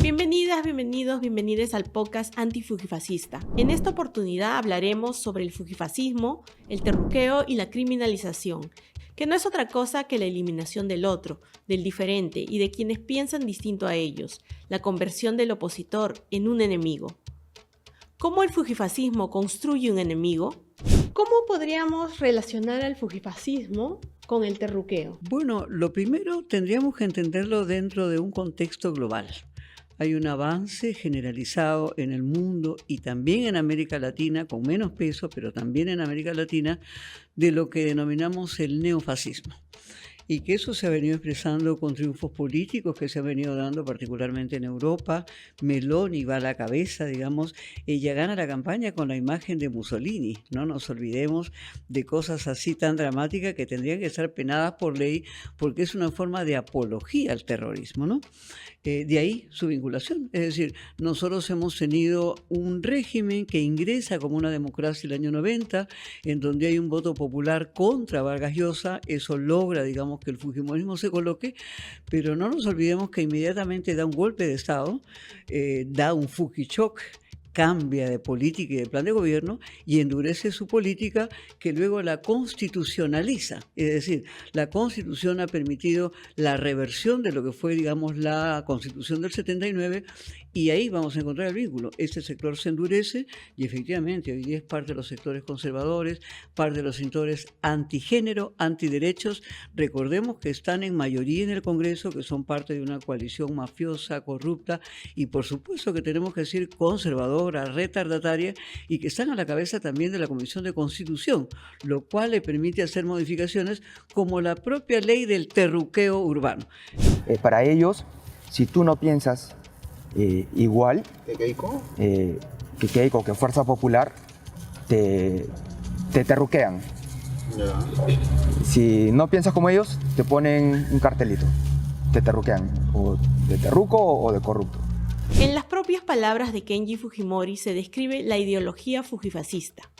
Bienvenidas, bienvenidos, bienvenides al podcast antifujifascista. En esta oportunidad hablaremos sobre el fujifascismo, el terruqueo y la criminalización, que no es otra cosa que la eliminación del otro, del diferente y de quienes piensan distinto a ellos, la conversión del opositor en un enemigo. ¿Cómo el fujifascismo construye un enemigo? ¿Cómo podríamos relacionar al fujifascismo con el terruqueo? Bueno, lo primero tendríamos que entenderlo dentro de un contexto global. Hay un avance generalizado en el mundo y también en América Latina, con menos peso, pero también en América Latina, de lo que denominamos el neofascismo. Y que eso se ha venido expresando con triunfos políticos que se han venido dando particularmente en Europa. Meloni va a la cabeza, digamos, ella gana la campaña con la imagen de Mussolini. No nos olvidemos de cosas así tan dramáticas que tendrían que ser penadas por ley porque es una forma de apología al terrorismo, ¿no? De ahí su vinculación. Es decir, nosotros hemos tenido un régimen que ingresa como una democracia el año 90, en donde hay un voto popular contra Vargas Llosa. Eso logra, digamos, que el fujimorismo se coloque, pero no nos olvidemos que inmediatamente da un golpe de Estado, da un fujichoc, cambia de política y de plan de gobierno y endurece su política que luego la constitucionaliza. Es decir, la Constitución ha permitido la reversión de lo que fue, digamos, la Constitución del 79 y ahí vamos a encontrar el vínculo. Este sector se endurece y efectivamente hoy día es parte de los sectores conservadores, parte de los sectores antigénero, antiderechos. Recordemos que están en mayoría en el Congreso, que son parte de una coalición mafiosa, corrupta y por supuesto que tenemos que decir conservadora, retardataria y que están a la cabeza también de la Comisión de Constitución, lo cual le permite hacer modificaciones como la propia ley del terruqueo urbano. Para ellos, si tú no piensas igual que Keiko, que Fuerza Popular, te terruquean. Si no piensas como ellos, te ponen un cartelito, te terruquean, o de terruco o de corrupto. En las propias palabras de Kenji Fujimori se describe la ideología fujifascista.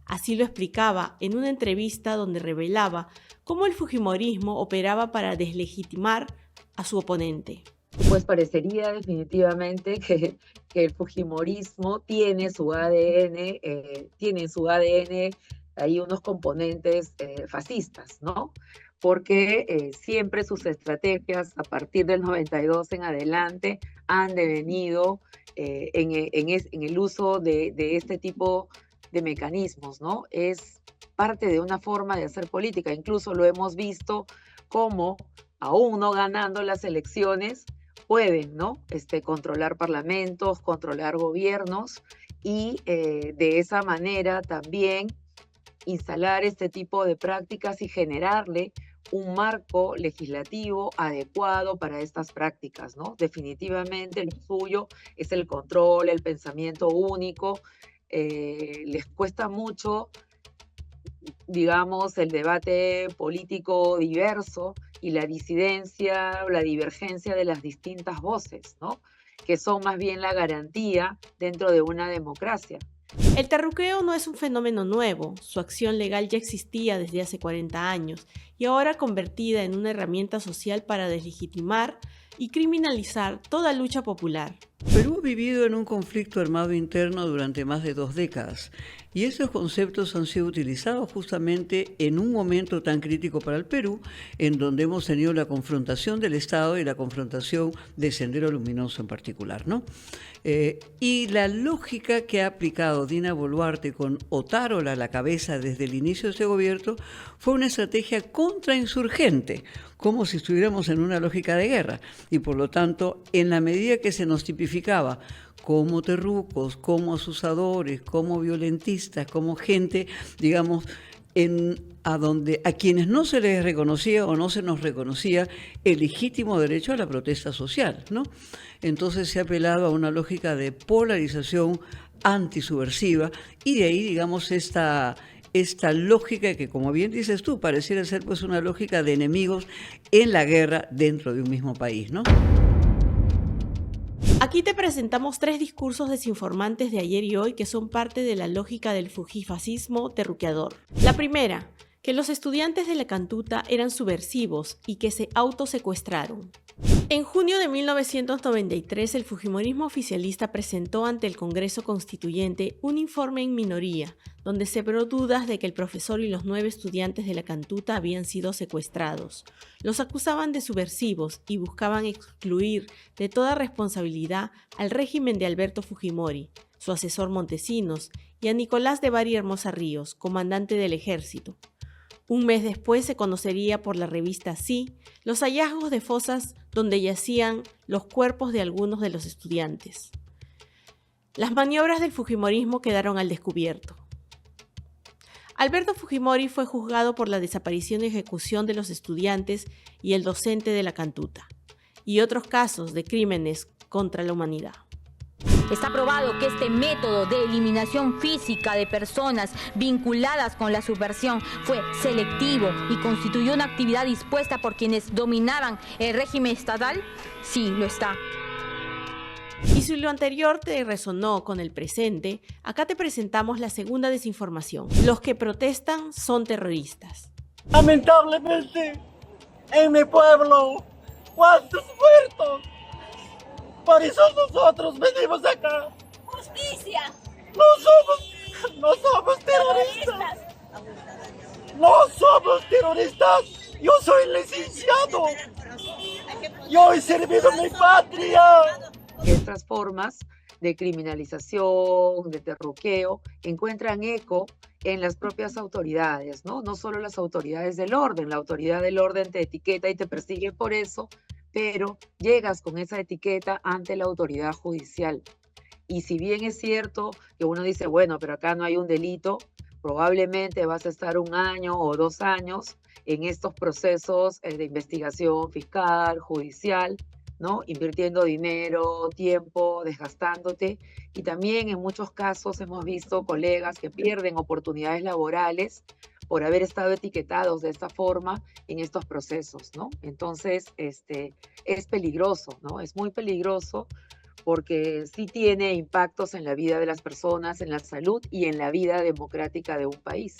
Así lo explicaba en una entrevista donde revelaba cómo el fujimorismo operaba para deslegitimar a su oponente. Pues parecería definitivamente que el fujimorismo tiene su ADN, hay unos componentes fascistas, ¿no? Porque siempre sus estrategias a partir del 92 en adelante han devenido en el uso de este tipo de mecanismos, ¿no? Es parte de una forma de hacer política. Incluso lo hemos visto como, aún no ganando las elecciones, pueden, ¿no? Controlar parlamentos, controlar gobiernos y de esa manera también instalar este tipo de prácticas y generarle un marco legislativo adecuado para estas prácticas, ¿no? Definitivamente lo suyo es el control, el pensamiento único. Les cuesta mucho, digamos, el debate político diverso y la disidencia, la divergencia de las distintas voces, ¿no? Que son más bien la garantía dentro de una democracia. El terruqueo no es un fenómeno nuevo, su acción legal ya existía desde hace 40 años y ahora convertida en una herramienta social para deslegitimar y criminalizar toda lucha popular. Perú ha vivido en un conflicto armado interno durante más de 2 décadas y esos conceptos han sido utilizados justamente en un momento tan crítico para el Perú, en donde hemos tenido la confrontación del Estado y la confrontación de Sendero Luminoso en particular, ¿no? Y la lógica que ha aplicado Dina Boluarte con Otárola a la cabeza desde el inicio de este gobierno fue una estrategia contrainsurgente, como si estuviéramos en una lógica de guerra. Y por lo tanto, en la medida que se nos tipificaba como terrucos, como asusadores, como violentistas, como gente, digamos, a quienes no se les reconocía o no se nos reconocía el legítimo derecho a la protesta social, ¿no? Entonces se ha apelado a una lógica de polarización antisubversiva y de ahí, digamos, esta lógica que, como bien dices tú, pareciera ser pues una lógica de enemigos en la guerra dentro de un mismo país, ¿no? Aquí te presentamos 3 discursos desinformantes de ayer y hoy que son parte de la lógica del fujifascismo terruqueador. La primera, que los estudiantes de la Cantuta eran subversivos y que se autosecuestraron. En junio de 1993, el fujimorismo oficialista presentó ante el Congreso Constituyente un informe en minoría, donde sembró dudas de que el profesor y los 9 estudiantes de la Cantuta habían sido secuestrados. Los acusaban de subversivos y buscaban excluir de toda responsabilidad al régimen de Alberto Fujimori, su asesor Montesinos, y a Nicolás de Bari Hermosa Ríos, comandante del ejército. Un mes después se conocería por la revista Sí los hallazgos de fosas donde yacían los cuerpos de algunos de los estudiantes. Las maniobras del fujimorismo quedaron al descubierto. Alberto Fujimori fue juzgado por la desaparición y ejecución de los estudiantes y el docente de la Cantuta, y otros casos de crímenes contra la humanidad. Está probado que este método de eliminación física de personas vinculadas con la subversión fue selectivo y constituyó una actividad dispuesta por quienes dominaban el régimen estatal. Sí, lo está. Y si lo anterior te resonó con el presente, acá te presentamos la segunda desinformación. Los que protestan son terroristas. Lamentablemente, en mi pueblo, ¿cuántos muertos? Por eso nosotros venimos acá. ¡Justicia! No somos terroristas. No somos terroristas. Yo soy licenciado. Yo he servido a mi patria. Estas formas de criminalización, de terruqueo, encuentran eco en las propias autoridades, ¿no? No solo las autoridades del orden. La autoridad del orden te etiqueta y te persigue por eso, pero llegas con esa etiqueta ante la autoridad judicial. Y si bien es cierto que uno dice, bueno, pero acá no hay un delito, probablemente vas a estar 1 año o 2 años en estos procesos de investigación fiscal, judicial, ¿no? Invirtiendo dinero, tiempo, desgastándote. Y también en muchos casos hemos visto colegas que pierden oportunidades laborales por haber estado etiquetados de esta forma en estos procesos, ¿no? Entonces, es peligroso, ¿no? Es muy peligroso porque sí tiene impactos en la vida de las personas, en la salud y en la vida democrática de un país.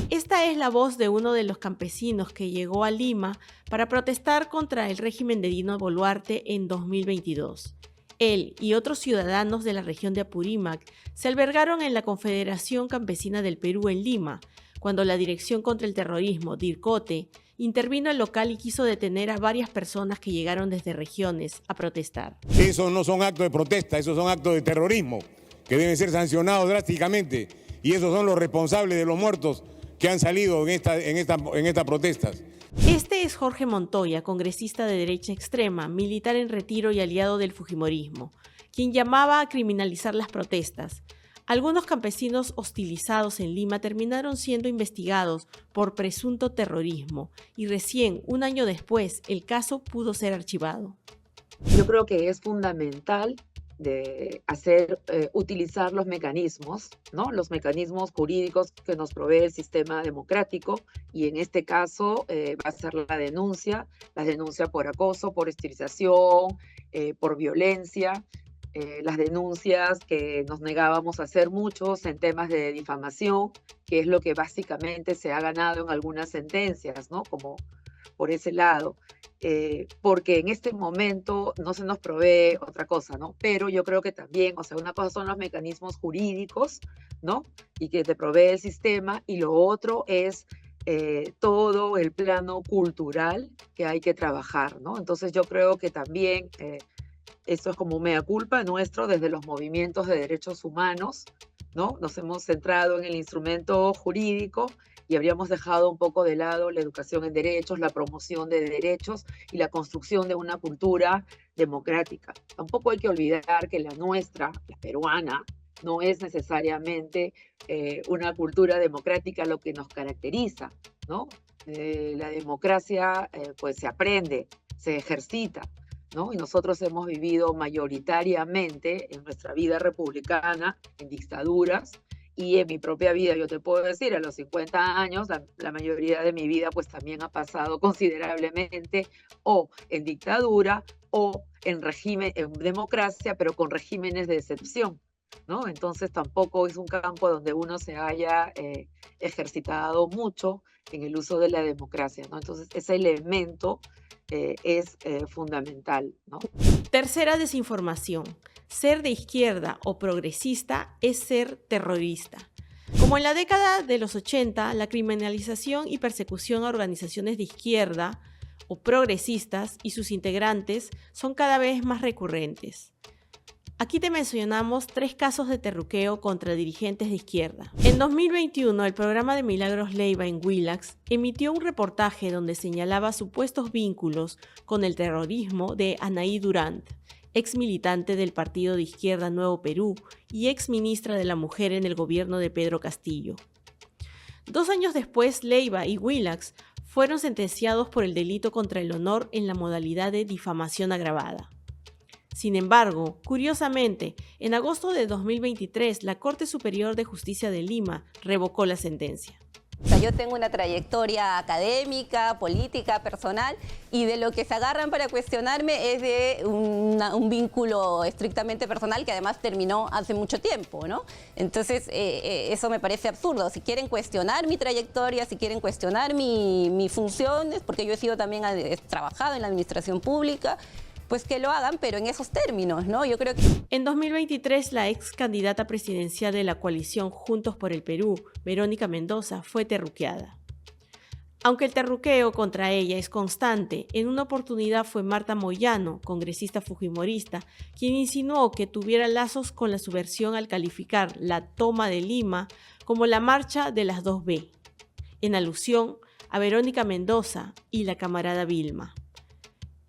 Esta es la voz de uno de los campesinos que llegó a Lima para protestar contra el régimen de Dino Boluarte en 2022. Él y otros ciudadanos de la región de Apurímac se albergaron en la Confederación Campesina del Perú en Lima, cuando la Dirección contra el Terrorismo, DIRCOTE, intervino al local y quiso detener a varias personas que llegaron desde regiones a protestar. Esos no son actos de protesta, esos son actos de terrorismo que deben ser sancionados drásticamente, y esos son los responsables de los muertos que han salido en estas protestas. Este es Jorge Montoya, congresista de derecha extrema, militar en retiro y aliado del fujimorismo, quien llamaba a criminalizar las protestas. Algunos campesinos hostilizados en Lima terminaron siendo investigados por presunto terrorismo y recién, 1 año después, el caso pudo ser archivado. Yo creo que es fundamental utilizar los mecanismos, ¿no? Los mecanismos jurídicos que nos provee el sistema democrático, y en este caso va a ser la denuncia por acoso, por estilización, por violencia, las denuncias que nos negábamos a hacer muchos en temas de difamación, que es lo que básicamente se ha ganado en algunas sentencias, ¿no? Como por ese lado, porque en este momento no se nos provee otra cosa, ¿no? Pero yo creo que también, o sea, una cosa son los mecanismos jurídicos, ¿no? Y que te provee el sistema, y lo otro es todo el plano cultural que hay que trabajar, ¿no? Entonces yo creo que también esto es como un mea culpa nuestro desde los movimientos de derechos humanos, ¿no? Nos hemos centrado en el instrumento jurídico y habríamos dejado un poco de lado la educación en derechos, la promoción de derechos y la construcción de una cultura democrática. Tampoco hay que olvidar que la nuestra, la peruana, no es necesariamente una cultura democrática lo que nos caracteriza, ¿no? La democracia pues se aprende, se ejercita, ¿no? Y nosotros hemos vivido mayoritariamente en nuestra vida republicana en dictaduras, y en mi propia vida, yo te puedo decir, a los 50 años, la mayoría de mi vida pues también ha pasado considerablemente o en dictadura o en democracia, pero con regímenes de excepción, ¿no? Entonces tampoco es un campo donde uno se haya ejercitado mucho en el uso de la democracia, ¿no? Entonces ese elemento es fundamental, ¿no? Tercera desinformación. Ser de izquierda o progresista es ser terrorista. Como en la década de los 80, la criminalización y persecución a organizaciones de izquierda o progresistas y sus integrantes son cada vez más recurrentes. Aquí te mencionamos 3 casos de terruqueo contra dirigentes de izquierda. En 2021, el programa de Milagros Leiva en Willax emitió un reportaje donde señalaba supuestos vínculos con el terrorismo de Anaí Durant, ex militante del partido de izquierda Nuevo Perú y ex ministra de la Mujer en el gobierno de Pedro Castillo. 2 años después, Leiva y Willax fueron sentenciados por el delito contra el honor en la modalidad de difamación agravada. Sin embargo, curiosamente, en agosto de 2023, la Corte Superior de Justicia de Lima revocó la sentencia. O sea, yo tengo una trayectoria académica, política, personal, y de lo que se agarran para cuestionarme es de un vínculo estrictamente personal que además terminó hace mucho tiempo, ¿no? Entonces, eso me parece absurdo. Si quieren cuestionar mi trayectoria, si quieren cuestionar mi función, porque yo he sido también, he trabajado en la administración pública, pues que lo hagan, pero en esos términos, ¿no? Yo creo que... En 2023, la ex candidata presidencial de la coalición Juntos por el Perú, Verónica Mendoza, fue terruqueada. Aunque el terruqueo contra ella es constante, en una oportunidad fue Marta Moyano, congresista fujimorista, quien insinuó que tuviera lazos con la subversión al calificar la toma de Lima como la marcha de las 2B, en alusión a Verónica Mendoza y la camarada Vilma.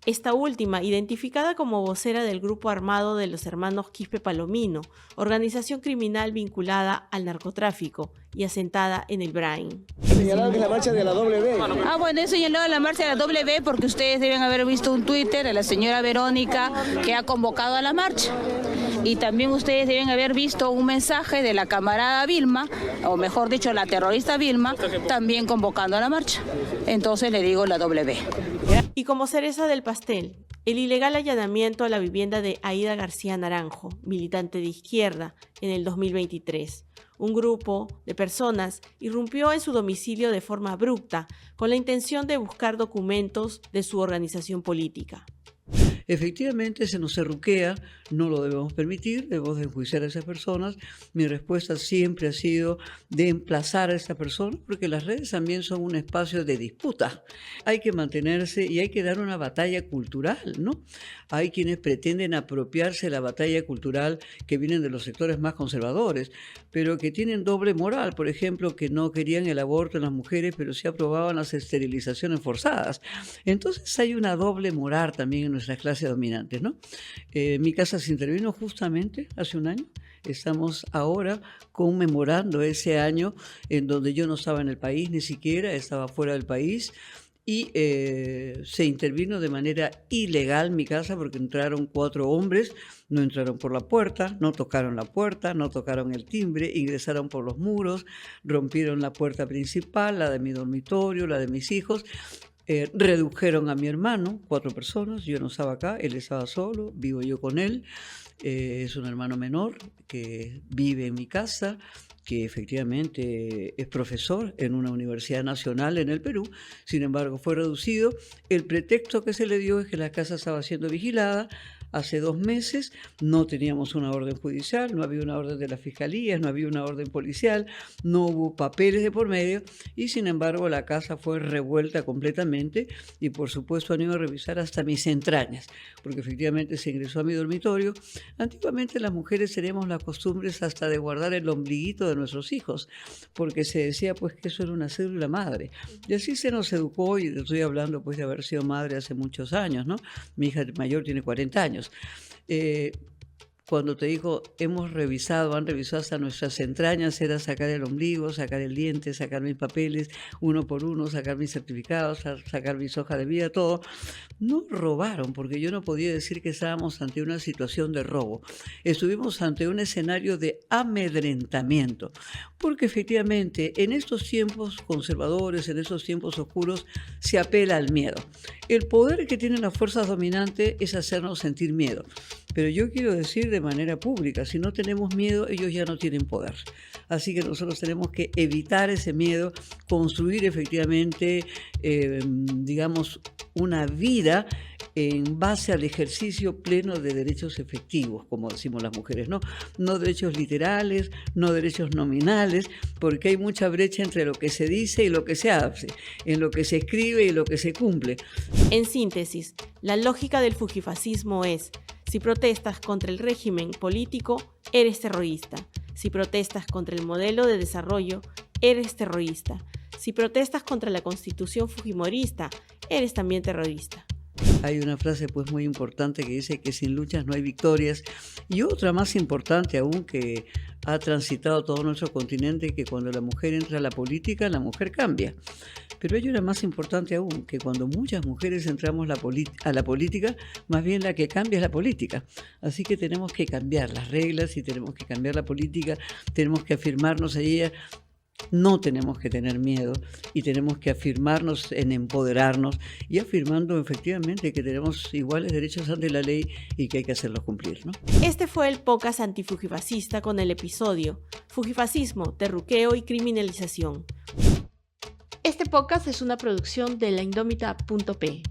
Esta última, identificada como vocera del grupo armado de los hermanos Quispe Palomino, organización criminal vinculada al narcotráfico y asentada en el Brain. Señalaron que es la marcha de la W. Bueno, he señalado la marcha de la W porque ustedes deben haber visto un Twitter de la señora Verónica que ha convocado a la marcha. Y también ustedes deben haber visto un mensaje de la camarada Vilma, o mejor dicho, la terrorista Vilma, también convocando a la marcha. Entonces le digo la W. Y como cereza del pastel, el ilegal allanamiento a la vivienda de Aida García Naranjo, militante de izquierda, en el 2023. Un grupo de personas irrumpió en su domicilio de forma abrupta con la intención de buscar documentos de su organización política. Efectivamente se nos terruquea, no lo debemos permitir, debemos enjuiciar a esas personas. Mi respuesta siempre ha sido de emplazar a esa persona, porque las redes también son un espacio de disputa. Hay que mantenerse y hay que dar una batalla cultural, ¿no? Hay quienes pretenden apropiarse de la batalla cultural que vienen de los sectores más conservadores, pero que tienen doble moral. Por ejemplo, que no querían el aborto en las mujeres, pero sí aprobaban las esterilizaciones forzadas. Entonces hay una doble moral también en nuestras clases dominantes, ¿no? Mi casa se intervino justamente hace un año. Estamos ahora conmemorando ese año en donde yo no estaba en el país, ni siquiera estaba fuera del país, y se intervino de manera ilegal mi casa porque entraron 4 hombres, no entraron por la puerta, no tocaron la puerta, no tocaron el timbre, ingresaron por los muros, rompieron la puerta principal, la de mi dormitorio, la de mis hijos. Redujeron a mi hermano, 4 personas, yo no estaba acá, él estaba solo, vivo yo con él, es un hermano menor que vive en mi casa, que efectivamente es profesor en una universidad nacional en el Perú, sin embargo fue reducido. El pretexto que se le dio es que la casa estaba siendo vigilada. Hace 2 meses no teníamos una orden judicial, no había una orden de la fiscalía, no había una orden policial, no hubo papeles de por medio y sin embargo la casa fue revuelta completamente y por supuesto han ido a revisar hasta mis entrañas, porque efectivamente se ingresó a mi dormitorio. Antiguamente las mujeres teníamos las costumbres hasta de guardar el ombliguito de nuestros hijos, porque se decía pues que eso era una célula madre. Y así se nos educó, y estoy hablando pues de haber sido madre hace muchos años, ¿no? Mi hija mayor tiene 40 años. Cuando te digo han revisado hasta nuestras entrañas, era sacar el ombligo, sacar el diente, sacar mis papeles, uno por uno, sacar mis certificados, sacar mis hojas de vida, todo. No robaron, porque yo no podía decir que estábamos ante una situación de robo. Estuvimos ante un escenario de amedrentamiento, porque efectivamente en estos tiempos conservadores, en estos tiempos oscuros, se apela al miedo. El poder que tienen las fuerzas dominantes es hacernos sentir miedo. Pero yo quiero decir de manera pública, si no tenemos miedo, ellos ya no tienen poder. Así que nosotros tenemos que evitar ese miedo, construir efectivamente, digamos, una vida en base al ejercicio pleno de derechos efectivos, como decimos las mujeres, ¿no? No derechos literales, no derechos nominales, porque hay mucha brecha entre lo que se dice y lo que se hace, en lo que se escribe y lo que se cumple. En síntesis, la lógica del fujifascismo es: si protestas contra el régimen político, eres terrorista. Si protestas contra el modelo de desarrollo, eres terrorista. Si protestas contra la constitución fujimorista, eres también terrorista. Hay una frase pues muy importante que dice que sin luchas no hay victorias, y otra más importante aún que ha transitado todo nuestro continente, que cuando la mujer entra a la política, la mujer cambia. Pero hay una más importante aún, que cuando muchas mujeres entramos a la política, más bien la que cambia es la política. Así que tenemos que cambiar las reglas y tenemos que cambiar la política, tenemos que afirmarnos en ella. No tenemos que tener miedo y tenemos que afirmarnos en empoderarnos y afirmando efectivamente que tenemos iguales derechos ante la ley y que hay que hacerlos cumplir, ¿no? Este fue el podcast antifujifascista con el episodio Fujifascismo, terruqueo y criminalización. Este podcast es una producción de laindómita.p.